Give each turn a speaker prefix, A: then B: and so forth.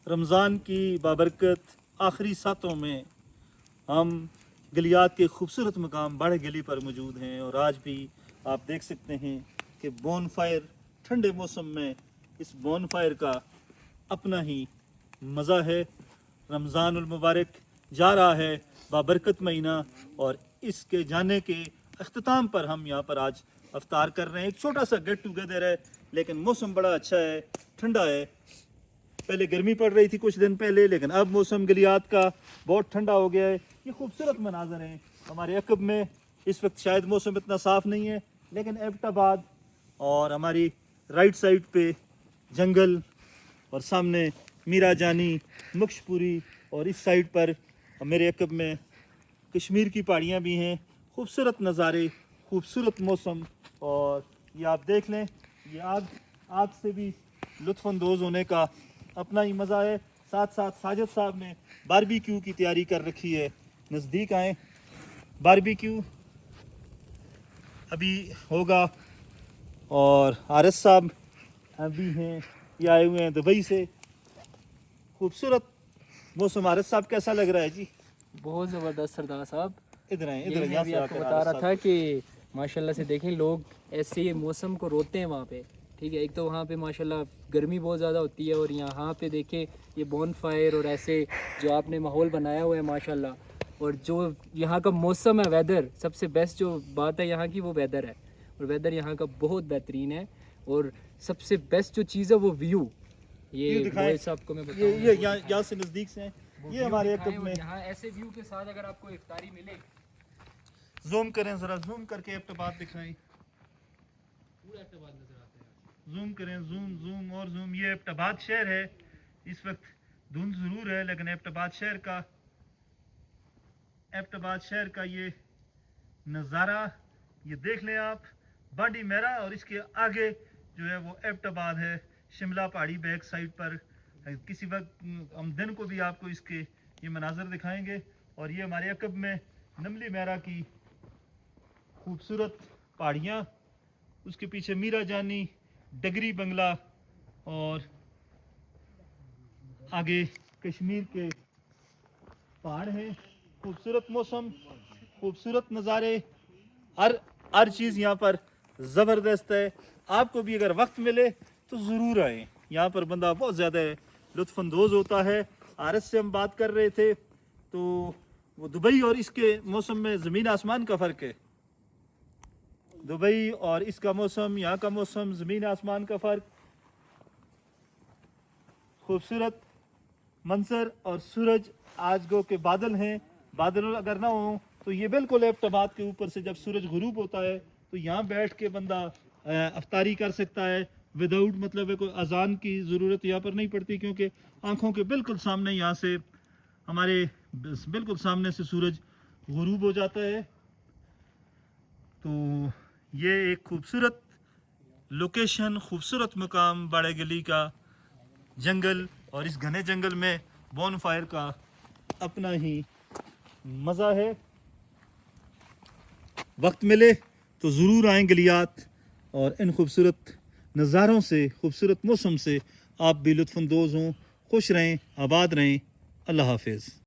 A: रमज़ान की बाबरकत आखिरी सातों में हम गलियात के खूबसूरत मकाम बाड़े गली पर मौजूद हैं और आज भी आप देख सकते हैं कि बोन फायर ठंडे मौसम में इस बोन फायर का अपना ही मज़ा है। रमज़ानुल मुबारक जा रहा है, बाबरकत महीना, और इसके जाने के अख्ताम पर हम यहाँ पर आज अफ्तार कर रहे हैं। एक छोटा सा गेट टुगेदर है, लेकिन मौसम बड़ा अच्छा है, ठंडा है। पहले गर्मी पड़ रही थी कुछ दिन पहले, लेकिन अब मौसम गलियात का बहुत ठंडा हो गया है। ये खूबसूरत मनाजर हैं हमारे अकब में। इस वक्त शायद मौसम इतना साफ़ नहीं है, लेकिन एबटाबाद और हमारी राइट साइड पे जंगल और सामने मीरा जानी, मुक्शपुरी, और इस साइड पर मेरे अकब में कश्मीर की पहाड़ियाँ भी हैं। खूबसूरत नज़ारे, खूबसूरत मौसम, और ये आप देख लें, ये आग से भी लुत्फ़अंदोज़ होने का अपना ही मज़ा है। साथ साथ साजिद साहब ने बारबेक्यू की तैयारी कर रखी है। नज़दीक आएँ, बारबेक्यू अभी होगा। और आरस साहब अभी हैं, ये आए हुए हैं दुबई से। खूबसूरत मौसम। आरस साहब कैसा लग रहा है जी?
B: बहुत ज़बरदस्त सरदार साहब।
A: इधर आए,
B: ये
A: इधर
B: मैं अभी आपको बता रहा था कि माशाल्लाह से देखें, लोग ऐसे मौसम को रोते हैं वहाँ पे। ठीक है, एक तो वहाँ पे माशाल्लाह गर्मी बहुत ज़्यादा होती है, और यहाँ पे देखें ये बॉन फायर और ऐसे जो आपने माहौल बनाया हुआ है माशाल्लाह, और जो यहाँ का मौसम है, वेदर, सबसे बेस्ट जो बात है यहाँ की वो वेदर है, और वेदर यहाँ का बहुत बेहतरीन है। और सबसे बेस्ट जो चीज़ है वो व्यू। ये वॉइस आपको मैं बताऊँ,
A: ये यहाँ से नज़दीक से हैं, ये हमारे अकब में।
B: यहाँ ऐसे व्यू के साथ अगर आपको इफ्तारी मिले,
A: जूम करें ज़रा, जूम करके एबटाबाद दिखाएं,
B: पूरा एबटाबाद नज़र आता है।
A: जूम करें, जूम जूम और जूम। ये एबटाबाद शहर है। इस वक्त धुंध ज़रूर है, लेकिन एबटाबाद शहर का ये नज़ारा ये देख लें आप। बाडी मेरा, और इसके आगे जो है वो एबटाबाद है, शिमला पहाड़ी बैक साइड पर। किसी वक्त हम दिन को भी आपको इसके ये मनाजर दिखाएंगे। और ये हमारे अकब में नमली मेरा की खूबसूरत पहाड़ियाँ, उसके पीछे मीरा जानी, डगरी बंगला, और आगे कश्मीर के पहाड़ हैं। खूबसूरत मौसम, खूबसूरत नज़ारे, हर चीज़ यहाँ पर ज़बरदस्त है। आपको भी अगर वक्त मिले तो ज़रूर आएँ। यहाँ पर बंदा बहुत ज़्यादा लुत्फ़अंदोज़ होता है। आरस से हम बात कर रहे थे, तो वो दुबई और इसके मौसम में ज़मीन आसमान का फ़र्क है। दुबई और इसका मौसम, यहाँ का मौसम, ज़मीन आसमान का फ़र्क। खूबसूरत मंजर, और सूरज आज गो के बादल हैं। बादल अगर ना हो तो ये बिल्कुल एबटाबाद के ऊपर से जब सूरज गुरूब होता है तो यहाँ बैठ के बंदा अफ्तारी कर सकता है विदाउट, मतलब है कोई अजान की ज़रूरत यहाँ पर नहीं पड़ती, क्योंकि आँखों के बिल्कुल सामने यहाँ से हमारे बिल्कुल सामने से सूरज गुरूब हो जाता है। तो ये एक खूबसूरत लोकेशन, खूबसूरत मकाम बाड़े गली का जंगल, और इस घने जंगल में बॉन फायर का अपना ही मज़ा है। वक्त मिले तो ज़रूर आएँ गलियात, और इन खूबसूरत नज़ारों से, खूबसूरत मौसम से आप भी लुत्फ़अंदोज़ हों। खुश रहें, आबाद रहें। अल्लाह हाफ़िज़।